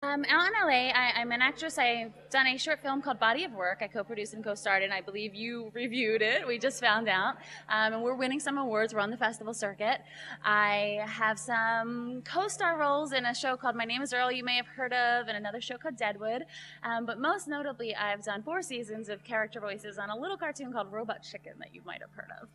Out in LA, I'm an actress. I've done a short film called Body of Work. I co-produced and co-starred, and I believe you reviewed it. We just found out. And we're winning some awards. We're on the festival circuit. I have some co-star roles in a show called My Name is Earl, you may have heard of, and another show called Deadwood. But most notably, I've done 4 seasons of character voices on a little cartoon called Robot Chicken that you might have heard of.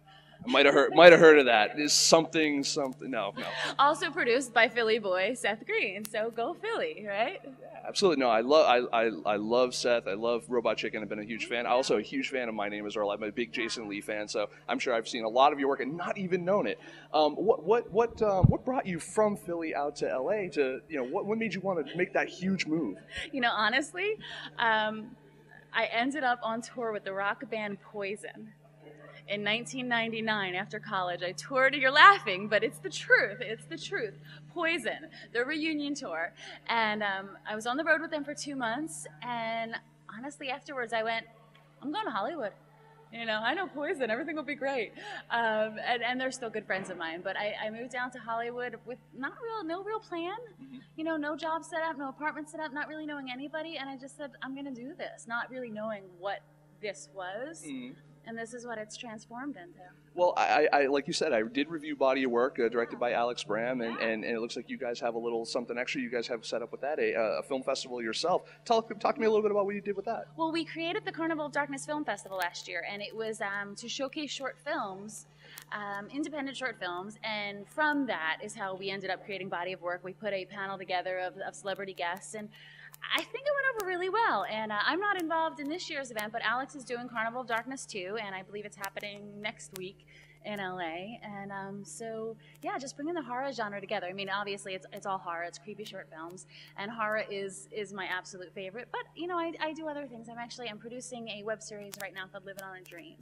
Might have heard of that. Is something. No. Also produced by Philly boy Seth Green. So go Philly, right? Yeah, absolutely. No, I love Seth. I love Robot Chicken. I've been a huge fan. I'm also a huge fan of My Name is Earl. I'm a big Jason Lee fan, so I'm sure I've seen a lot of your work and not even known it. What brought you from Philly out to LA? What made you want to make that huge move? Honestly, I ended up on tour with the rock band Poison. In 1999, after college, I toured. You're laughing, but it's the truth. It's the truth. Poison, the reunion tour. And I was on the road with them for 2 months. And honestly, afterwards, I went, I'm going to Hollywood. I know Poison. Everything will be great. And they're still good friends of mine. But I moved down to Hollywood with no real plan. Mm-hmm. No job set up, no apartment set up, not really knowing anybody. And I just said, I'm going to do this, not really knowing what this was. Mm-hmm. And this is what it's transformed into. Well, I like you said, I did review Body of Work, directed by Alex Bram, and it looks like you guys have a little something extra you guys have set up with that, a film festival yourself. Talk to me a little bit about what you did with that. Well, we created the Carnival of Darkness Film Festival last year, and it was to showcase short films, independent short films, and from that is how we ended up creating Body of Work. We put a panel together of celebrity guests, and I think it went over really well, and I'm not involved in this year's event, but Alex is doing Carnival of Darkness too, and I believe it's happening next week in LA, and so yeah, just bringing the horror genre together. I mean, obviously it's all horror, it's creepy short films, and horror is my absolute favorite, but I do other things. I'm producing a web series right now called Living on a Dream,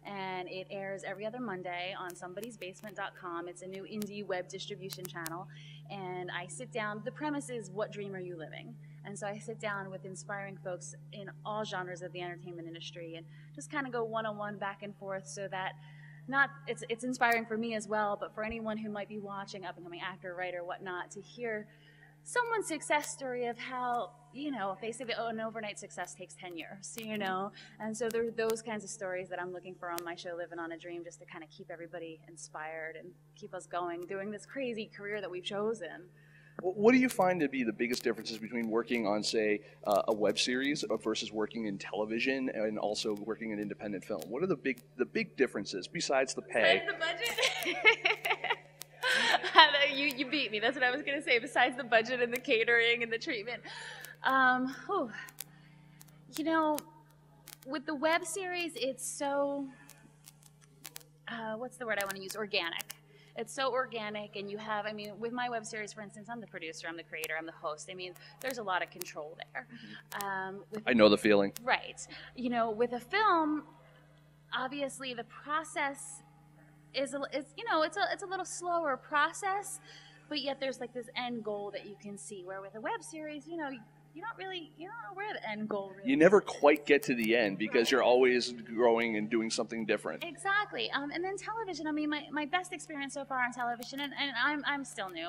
and it airs every other Monday on somebodiesbasement.com. It's a new indie web distribution channel, and I sit down. The premise is, what dream are you living? And so I sit down with inspiring folks in all genres of the entertainment industry and just kind of go one-on-one back and forth, so that it's inspiring for me as well, but for anyone who might be watching, up-and-coming actor, writer, whatnot, to hear someone's success story of how, if they say that, an overnight success takes 10 years, And so there are those kinds of stories that I'm looking for on my show, Living on a Dream, just to kind of keep everybody inspired and keep us going, doing this crazy career that we've chosen. What do you find to be the biggest differences between working on, say, a web series versus working in television and also working in independent film? What are the big differences besides the pay? Besides the budget? You beat me. That's what I was going to say. Besides the budget and the catering and the treatment. With the web series, it's so, what's the word I want to use? Organic. It's so organic, and with my web series, for instance, I'm the producer, I'm the creator, I'm the host. There's a lot of control there. I know the feeling. Right. With a film, obviously the process is a little slower process, but yet there's like this end goal that you can see. Where with a web series, you don't know where the end goal really is. You never quite get to the end because you're always growing and doing something different. Exactly. And then television, my best experience so far on television, and I'm still new.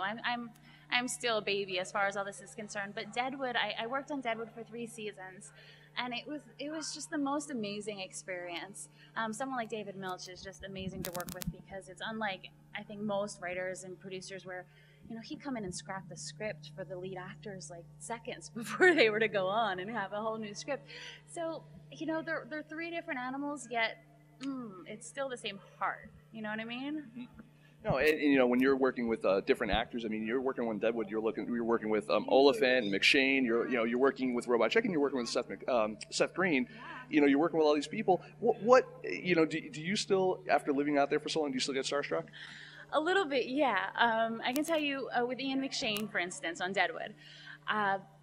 I'm still a baby as far as all this is concerned. But Deadwood, I worked on Deadwood for 3 seasons, and it was just the most amazing experience. Someone like David Milch is just amazing to work with, because it's unlike, I think, most writers and producers where he'd come in and scrap the script for the lead actors like seconds before they were to go on and have a whole new script. So, they're 3 different animals, yet it's still the same heart. You know what I mean? Mm-hmm. No, and when you're working with different actors, you're working on Deadwood. You're working with Oliphant and McShane. You're working with Robot Chicken. You're working with Seth Green. You're working with all these people. What do you still, after living out there for so long, do you still get starstruck? A little bit, yeah. I can tell you with Ian McShane, for instance, on Deadwood,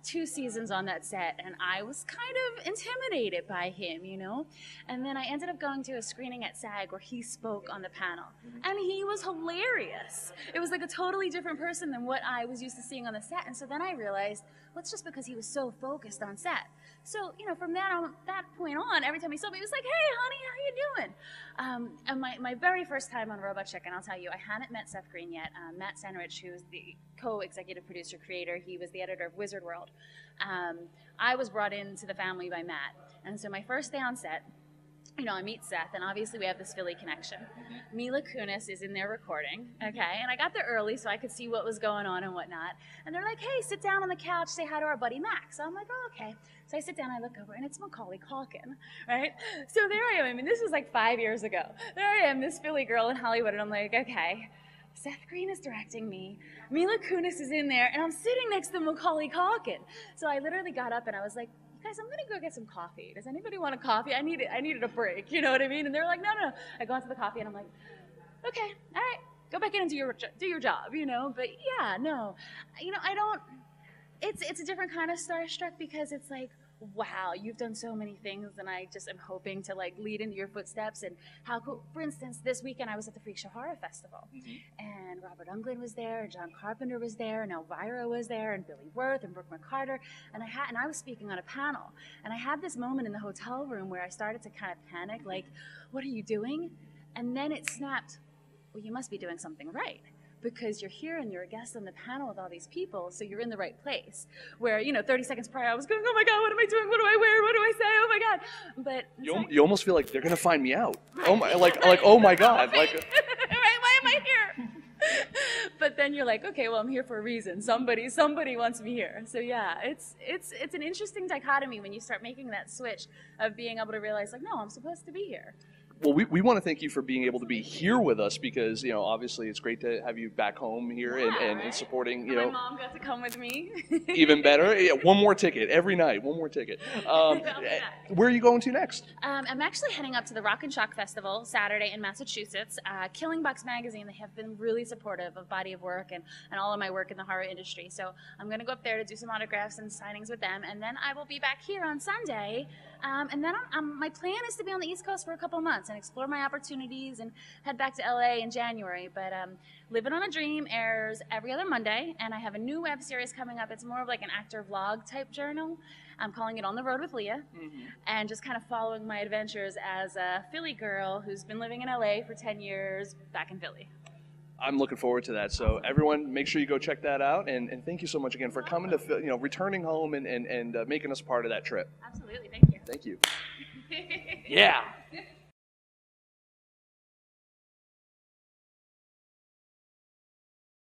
2 seasons on that set, and I was kind of intimidated by him, And then I ended up going to a screening at SAG where he spoke on the panel, and he was hilarious. It was like a totally different person than what I was used to seeing on the set, and so then I realized, well, it's just because he was so focused on set. So, from that point on, every time he saw me, he was like, hey, honey, how you doing? And my very first time on Robot Chicken, I'll tell you, I hadn't met Seth Green yet. Matt Senrich, who is the co-executive producer, creator, he was the editor of Wizard World. I was brought into the family by Matt. And so my first day on set, I meet Seth, and obviously we have this Philly connection. Mila Kunis is in there recording, okay? And I got there early so I could see what was going on and whatnot. And they're like, hey, sit down on the couch, say hi to our buddy Max. So I'm like, oh, okay. So I sit down, I look over, and it's Macaulay Culkin, right? So there I am. I mean, this was like 5 years ago. There I am, this Philly girl in Hollywood, and I'm like, okay, Seth Green is directing me. Mila Kunis is in there, and I'm sitting next to Macaulay Culkin. So I literally got up, and I was like, guys, I'm gonna go get some coffee. Does anybody want a coffee? I needed a break, you know what I mean? And they're like, no. I go into the coffee and I'm like, okay, all right, go back in and do your job, But yeah, no, I don't. It's a different kind of starstruck because it's like, wow, you've done so many things, and I just am hoping to like lead into your footsteps. And how cool! For instance, this weekend I was at the Freak Show Horror Festival, and Robert Englund was there, and John Carpenter was there, and Elvira was there, and Billy Wirth, and Brooke McCarter, and I was speaking on a panel, and I had this moment in the hotel room where I started to kind of panic, like, what are you doing? And then it snapped, well, you must be doing something right, because you're here and you're a guest on the panel with all these people, so you're in the right place. Where, 30 seconds prior, I was going, oh my God, what am I doing? What do I wear? What do I say? Oh my God. But you almost feel like they're gonna find me out. Right. Oh my, like oh my God, like. Right? Why am I here? But then you're like, okay, well, I'm here for a reason. Somebody wants me here. So yeah, it's an interesting dichotomy when you start making that switch of being able to realize, like, no, I'm supposed to be here. Well, we want to thank you for being able to be here with us because, obviously it's great to have you back home here and supporting, My mom got to come with me. Even better. Yeah, one more ticket every night. One more ticket. Where are you going to next? I'm actually heading up to the Rock and Shock Festival Saturday in Massachusetts. Killing Box Magazine, they have been really supportive of body of work and all of my work in the horror industry. So I'm going to go up there to do some autographs and signings with them. And then I will be back here on Sunday. And then my plan is to be on the East Coast for a couple of months and explore my opportunities and head back to LA in January. But Living on a Dream airs every other Monday, and I have a new web series coming up. It's more of like an actor vlog type journal. I'm calling it On the Road with Leah, and just kind of following my adventures as a Philly girl who's been living in LA for 10 years back in Philly. I'm looking forward to that. So everyone, make sure you go check that out. And thank you so much again for coming to, returning home and making us part of that trip. Absolutely. Thank you. Thank you. Yeah.